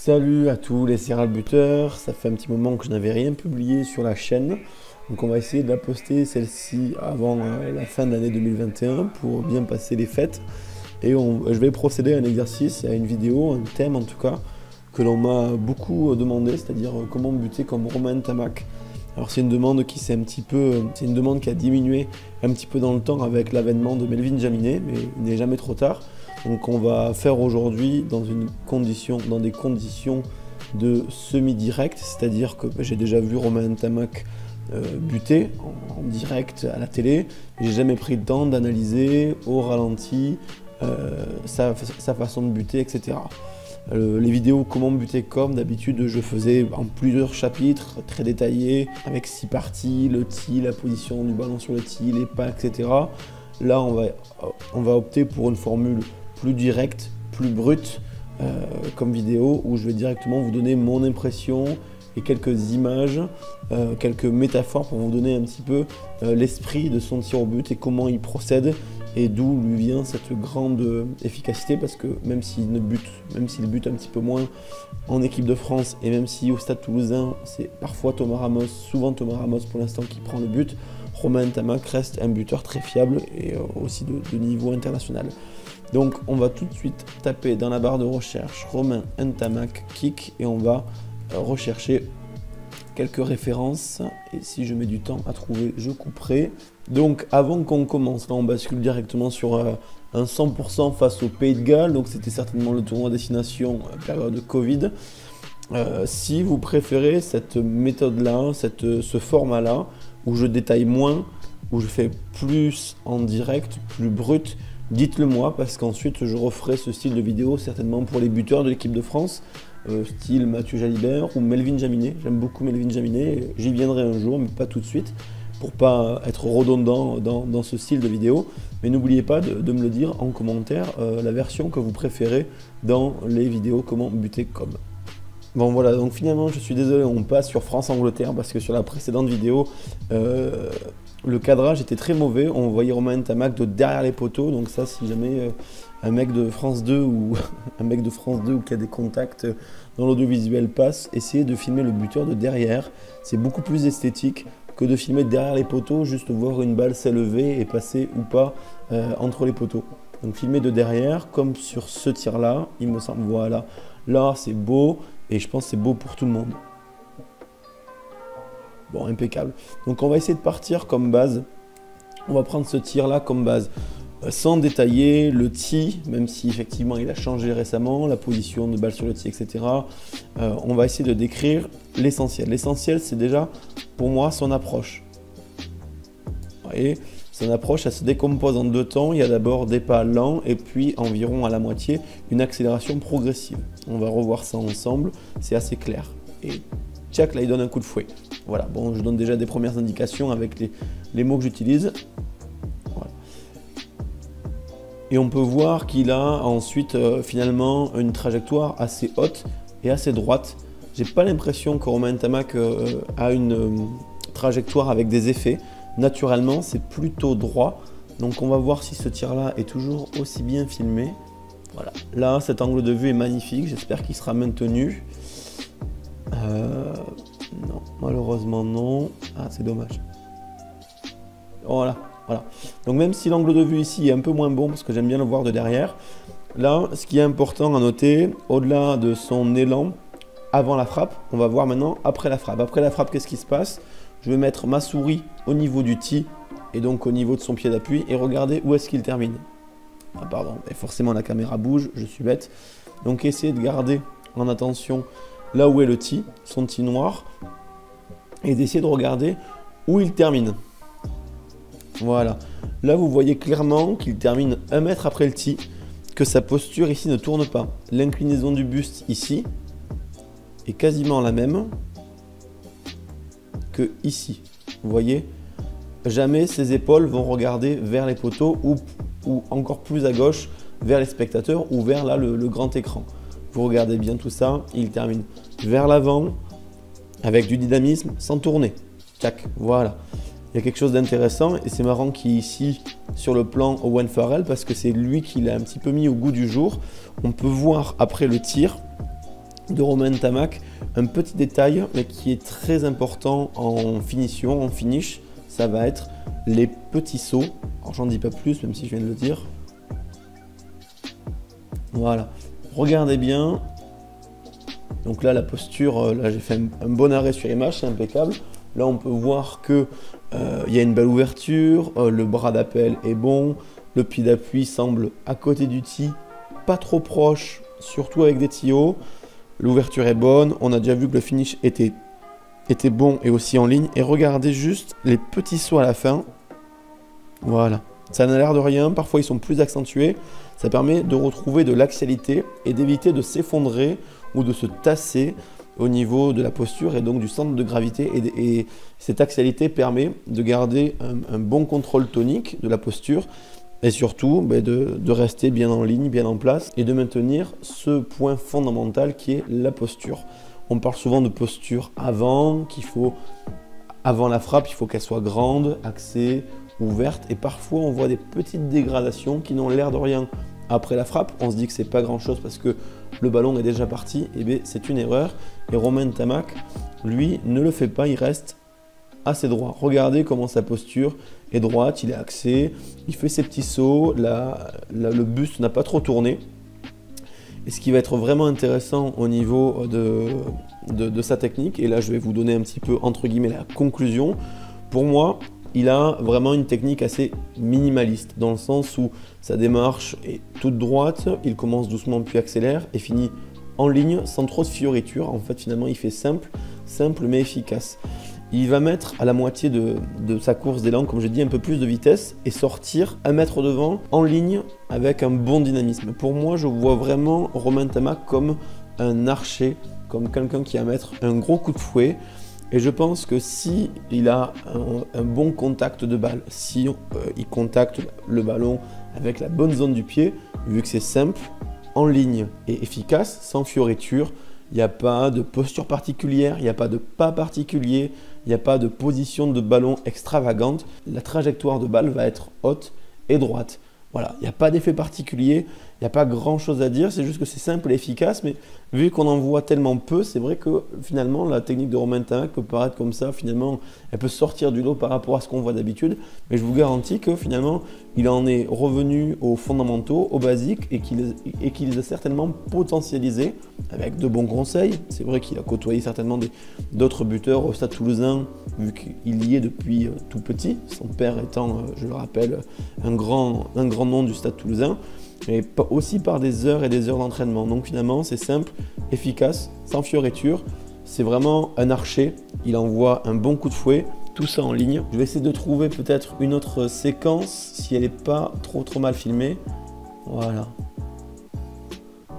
Salut à tous les serial buteurs, ça fait un petit moment que je n'avais rien publié sur la chaîne, donc on va essayer de la poster celle-ci avant la fin de l'année 2021 pour bien passer les fêtes. Et je vais procéder à un exercice, à une vidéo, un thème en tout cas, que l'on m'a beaucoup demandé, c'est-à-dire comment buter comme Romain Ntamack. Alors c'est une demande qui c'est une demande qui a diminué un petit peu dans le temps avec l'avènement de Melvin Jaminet, mais il n'est jamais trop tard. Donc on va faire aujourd'hui dans des conditions de semi-direct, c'est-à-dire que j'ai déjà vu Romain Ntamack buter en direct à la télé. J'ai jamais pris le temps d'analyser au ralenti sa façon de buter, etc. Les vidéos comment buter comme d'habitude je faisais en plusieurs chapitres très détaillés avec 6 parties, le tee, la position du ballon sur le tee, les pas, etc. Là on va opter pour une formule plus directe, plus brute comme vidéo où je vais directement vous donner mon impression et quelques images, quelques métaphores pour vous donner un petit peu l'esprit de son tir au but et comment il procède et d'où lui vient cette grande efficacité, parce que même s'il bute un petit peu moins en équipe de France et même si au Stade Toulousain c'est souvent Thomas Ramos pour l'instant qui prend le but, Romain Ntamack reste un buteur très fiable et aussi de niveau international. Donc on va tout de suite taper dans la barre de recherche Romain Ntamack kick et on va rechercher quelques références, et si je mets du temps à trouver, je couperai. Donc avant qu'on commence, là on bascule directement sur un 100% face au Pays de Galles, donc c'était certainement le tournoi destination période Covid. Si vous préférez cette méthode-là, ce format-là, où je détaille moins, où je fais plus en direct, plus brut, dites-le moi, parce qu'ensuite je referai ce style de vidéo certainement pour les buteurs de l'équipe de France, style Mathieu Jalibert ou Melvin Jaminet. J'aime beaucoup Melvin Jaminet, j'y viendrai un jour, mais pas tout de suite, pour pas être redondant dans ce style de vidéo. Mais n'oubliez pas de me le dire en commentaire, la version que vous préférez dans les vidéos comment buter comme. Bon voilà, donc finalement je suis désolé, on passe sur France-Angleterre parce que sur la précédente vidéo, le cadrage était très mauvais, on voyait Romain Ntamack de derrière les poteaux, donc ça si jamais un mec de France 2 ou qui a des contacts dans l'audiovisuel passe, essayez de filmer le buteur de derrière, c'est beaucoup plus esthétique que de filmer derrière les poteaux, juste voir une balle s'élever et passer ou pas entre les poteaux. Donc filmer de derrière, comme sur ce tir là, il me semble, voilà, là c'est beau et je pense que c'est beau pour tout le monde. Bon, impeccable. Donc on va essayer de partir comme base. On va prendre ce tir là comme base. Sans détailler le tee, même si effectivement il a changé récemment, la position de balle sur le tee, etc. On va essayer de décrire l'essentiel. L'essentiel, c'est déjà pour moi son approche. Vous voyez, son approche, elle se décompose en deux temps. Il y a d'abord des pas lents et puis environ à la moitié une accélération progressive. On va revoir ça ensemble, c'est assez clair. Et tchac, là il donne un coup de fouet. Voilà, bon, je donne déjà des premières indications avec les mots que j'utilise. Voilà. Et on peut voir qu'il a ensuite finalement une trajectoire assez haute et assez droite. J'ai pas l'impression que Romain Ntamack a une trajectoire avec des effets. Naturellement, c'est plutôt droit. Donc on va voir si ce tir-là est toujours aussi bien filmé. Voilà. Là, cet angle de vue est magnifique. J'espère qu'il sera maintenu. Non, malheureusement non. Ah, c'est dommage. Voilà. Donc même si l'angle de vue ici est un peu moins bon, parce que j'aime bien le voir de derrière, là, ce qui est important à noter, au-delà de son élan avant la frappe, on va voir maintenant après la frappe. Après la frappe, qu'est-ce qui se passe? Je vais mettre ma souris au niveau du tee, et donc au niveau de son pied d'appui, et regarder où est-ce qu'il termine. Ah pardon, et forcément la caméra bouge, je suis bête. Donc essayez de garder en attention là où est le tee, son tee noir, et d'essayer de regarder où il termine. Voilà, là vous voyez clairement qu'il termine 1 mètre après le tee, que sa posture ici ne tourne pas. L'inclinaison du buste ici est quasiment la même que ici. Vous voyez, jamais ses épaules vont regarder vers les poteaux ou encore plus à gauche vers les spectateurs ou vers là le grand écran. Vous regardez bien tout ça, il termine vers l'avant avec du dynamisme sans tourner. Tac, voilà. Il y a quelque chose d'intéressant et c'est marrant qu'il est ici sur le plan Owen Farrell parce que c'est lui qui l'a un petit peu mis au goût du jour. On peut voir après le tir de Romain Tamac, un petit détail mais qui est très important en finition, en finish, ça va être les petits sauts. Alors j'en dis pas plus même si je viens de le dire. Voilà, regardez bien. Donc là la posture, là j'ai fait un bon arrêt sur image, c'est impeccable. Là on peut voir que y a une belle ouverture, le bras d'appel est bon, le pied d'appui semble à côté du tee, pas trop proche, surtout avec des tee hauts. L'ouverture est bonne, on a déjà vu que le finish était bon et aussi en ligne. Et regardez juste les petits sauts à la fin. Voilà, ça n'a l'air de rien, parfois ils sont plus accentués. Ça permet de retrouver de l'axialité et d'éviter de s'effondrer ou de se tasser au niveau de la posture et donc du centre de gravité. Et cette axialité permet de garder un bon contrôle tonique de la posture. Et surtout, de rester bien en ligne, bien en place et de maintenir ce point fondamental qui est la posture. On parle souvent de posture avant la frappe, il faut qu'elle soit grande, axée, ouverte. Et parfois, on voit des petites dégradations qui n'ont l'air de rien. Après la frappe, on se dit que c'est pas grand chose parce que le ballon est déjà parti. Et bien, c'est une erreur. Et Romain Tamac, lui, ne le fait pas, il reste assez droit. Regardez comment sa posture est droite, il est axé, il fait ses petits sauts, le buste n'a pas trop tourné. Et ce qui va être vraiment intéressant au niveau de sa technique, et là je vais vous donner un petit peu entre guillemets la conclusion, pour moi il a vraiment une technique assez minimaliste, dans le sens où sa démarche est toute droite, il commence doucement puis accélère et finit en ligne sans trop de fioritures. En fait finalement il fait simple mais efficace. Il va mettre à la moitié de sa course d'élan, comme je dis, un peu plus de vitesse et sortir 1 mètre devant en ligne avec un bon dynamisme. Pour moi, je vois vraiment Romain Tamac comme un archer, comme quelqu'un qui va mettre un gros coup de fouet. Et je pense que si il a un bon contact de balle, si il contacte le ballon avec la bonne zone du pied, vu que c'est simple, en ligne et efficace, sans fioriture, il n'y a pas de posture particulière, il n'y a pas de pas particulier, il n'y a pas de position de ballon extravagante. La trajectoire de balle va être haute et droite. Voilà, il n'y a pas d'effet particulier, il n'y a pas grand chose à dire, c'est juste que c'est simple et efficace, mais vu qu'on en voit tellement peu, c'est vrai que finalement la technique de Romain Tamac peut paraître comme ça, finalement elle peut sortir du lot par rapport à ce qu'on voit d'habitude, mais je vous garantis que finalement il en est revenu aux fondamentaux, aux basiques, et qu'il les a certainement potentialisés avec de bons conseils. C'est vrai qu'il a côtoyé certainement d'autres buteurs au Stade Toulousain, vu qu'il y est depuis tout petit, son père étant, je le rappelle, un grand nom du Stade Toulousain, mais aussi par des heures et des heures d'entraînement. Donc finalement c'est simple, efficace, sans fioriture, c'est vraiment un archer, il envoie un bon coup de fouet, tout ça en ligne. Je vais essayer de trouver peut-être une autre séquence si elle n'est pas trop mal filmée. Voilà.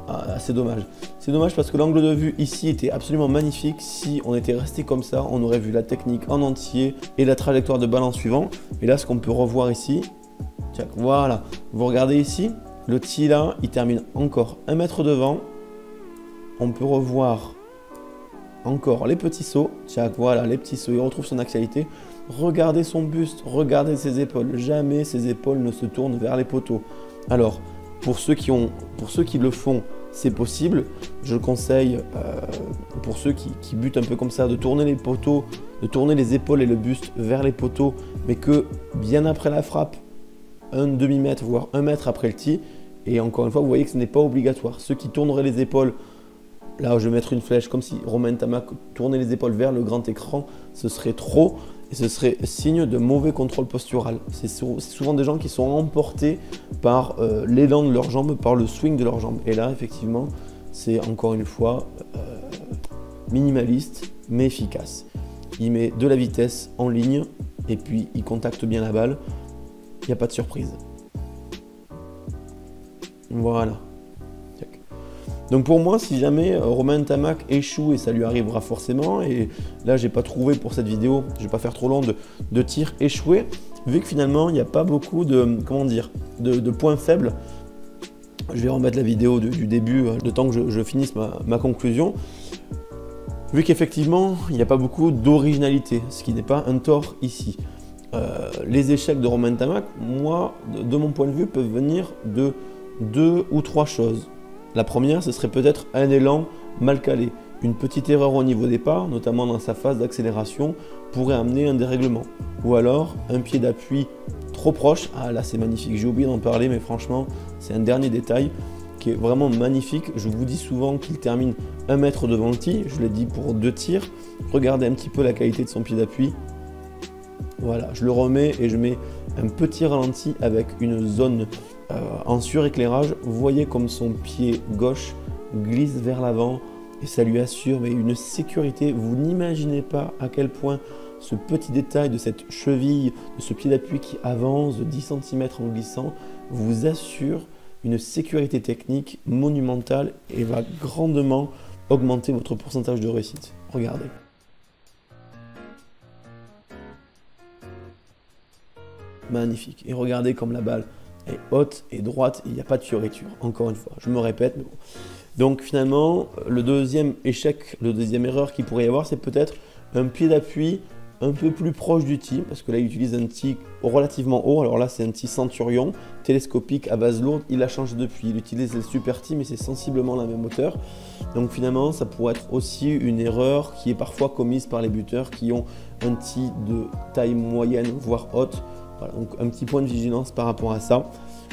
Ah, c'est dommage. C'est dommage parce que l'angle de vue ici était absolument magnifique. Si on était resté comme ça, on aurait vu la technique en entier et la trajectoire de balle en suivant. Et là, ce qu'on peut revoir ici, tiens, voilà, vous regardez ici, le tee là, il termine encore 1 mètre devant. On peut revoir encore les petits sauts. Tiens, voilà, les petits sauts, il retrouve son axialité. Regardez son buste, regardez ses épaules. Jamais ses épaules ne se tournent vers les poteaux. Alors, pour ceux qui le font, c'est possible. Je le conseille pour ceux qui butent un peu comme ça, de tourner les poteaux, de tourner les épaules et le buste vers les poteaux, mais que bien après la frappe, un demi-mètre, voire 1 mètre après le tee. Et encore une fois, vous voyez que ce n'est pas obligatoire. Ceux qui tourneraient les épaules, là je vais mettre une flèche comme si Romain Tamac tournait les épaules vers le grand écran, ce serait trop et ce serait signe de mauvais contrôle postural. C'est souvent des gens qui sont emportés par l'élan de leurs jambes, par le swing de leurs jambes. Et là, effectivement, c'est encore une fois minimaliste mais efficace. Il met de la vitesse en ligne et puis il contacte bien la balle. Il n'y a pas de surprise. Voilà. Donc pour moi, si jamais Romain Tamac échoue, et ça lui arrivera forcément, et là j'ai pas trouvé pour cette vidéo, je vais pas faire trop long, de tirs échoués, vu que finalement il n'y a pas beaucoup de, comment dire, de points faibles. Je vais remettre la vidéo du début, le temps que je finisse ma conclusion. Vu qu'effectivement il n'y a pas beaucoup d'originalité, ce qui n'est pas un tort ici. Les échecs de Romain Tamac, moi, de mon point de vue, peuvent venir de 2 ou 3 choses. La première, ce serait peut-être un élan mal calé. Une petite erreur au niveau départ, notamment dans sa phase d'accélération, pourrait amener un dérèglement. Ou alors un pied d'appui trop proche. Ah là c'est magnifique, j'ai oublié d'en parler, mais franchement c'est un dernier détail qui est vraiment magnifique. Je vous dis souvent qu'il termine 1 mètre devant le tee, je l'ai dit pour 2 tirs. Regardez un petit peu la qualité de son pied d'appui. Voilà, je le remets et je mets un petit ralenti avec une zone en suréclairage. Vous voyez comme son pied gauche glisse vers l'avant et ça lui assure mais une sécurité. Vous n'imaginez pas à quel point ce petit détail de cette cheville, de ce pied d'appui qui avance de 10 cm en glissant, vous assure une sécurité technique monumentale et va grandement augmenter votre pourcentage de réussite. Regardez. Magnifique. Et regardez comme la balle est haute et droite, il n'y a pas de fioriture. Encore une fois, je me répète, mais bon. Donc finalement, le deuxième échec, le deuxième erreur qu'il pourrait y avoir, c'est peut-être un pied d'appui un peu plus proche du tee, parce que là il utilise un tee relativement haut. Alors là c'est un tee Centurion, télescopique à base lourde, il a changé depuis, il utilise le super tee, mais c'est sensiblement la même hauteur. Donc finalement ça pourrait être aussi une erreur qui est parfois commise par les buteurs qui ont un tee de taille moyenne voire haute. Voilà, donc un petit point de vigilance par rapport à ça.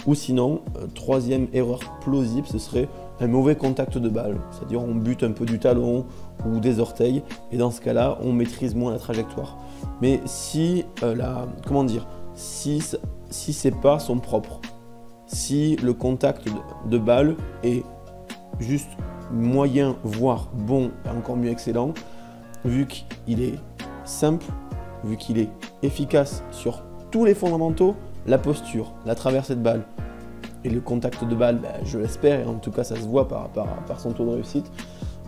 Ou sinon, troisième erreur plausible, ce serait un mauvais contact de balle. C'est-à-dire on bute un peu du talon ou des orteils et dans ce cas-là, on maîtrise moins la trajectoire. Mais si, si ces pas sont propres, si le contact de balle est juste moyen, voire bon, et encore mieux excellent, vu qu'il est simple, vu qu'il est efficace sur tous les fondamentaux, la posture, la traversée de balle et le contact de balle, je l'espère, et en tout cas ça se voit par son taux de réussite.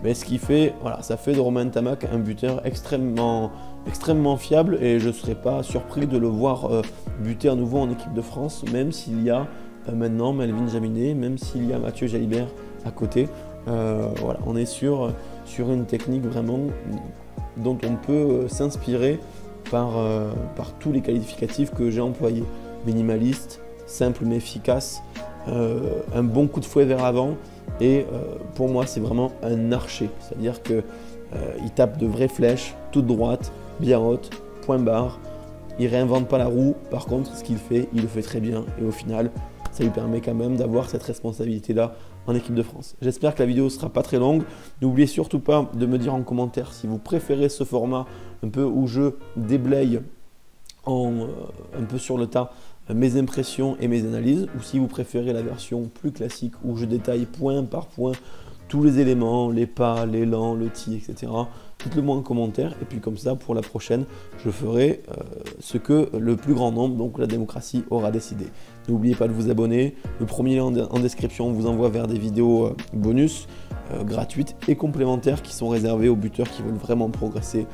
Mais ce qui fait, voilà, ça fait de Romain Ntamack un buteur extrêmement fiable et je ne serais pas surpris de le voir buter à nouveau en équipe de France, même s'il y a maintenant Melvin Jaminet, même s'il y a Mathieu Jalibert à côté. Voilà, on est sur une technique vraiment dont on peut s'inspirer par tous les qualificatifs que j'ai employés. Minimaliste, simple mais efficace, un bon coup de fouet vers l'avant et pour moi c'est vraiment un archer, c'est-à-dire que il tape de vraies flèches, toutes droites, bien hautes, point barre, il réinvente pas la roue, par contre ce qu'il fait, il le fait très bien et au final ça lui permet quand même d'avoir cette responsabilité-là en équipe de France. J'espère que la vidéo ne sera pas très longue. N'oubliez surtout pas de me dire en commentaire si vous préférez ce format un peu où je déblaye un peu sur le tas mes impressions et mes analyses, ou si vous préférez la version plus classique où je détaille point par point tous les éléments, les pas, l'élan, le tee, etc. Dites-le moi en commentaire et puis comme ça pour la prochaine je ferai ce que le plus grand nombre, donc la démocratie, aura décidé. N'oubliez pas de vous abonner, le premier lien en description vous envoie vers des vidéos bonus gratuites et complémentaires qui sont réservées aux buteurs qui veulent vraiment progresser.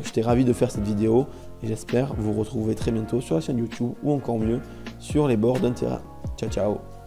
J'étais ravi de faire cette vidéo et j'espère vous retrouver très bientôt sur la chaîne YouTube ou encore mieux sur les bords d'un terrain. Ciao ciao.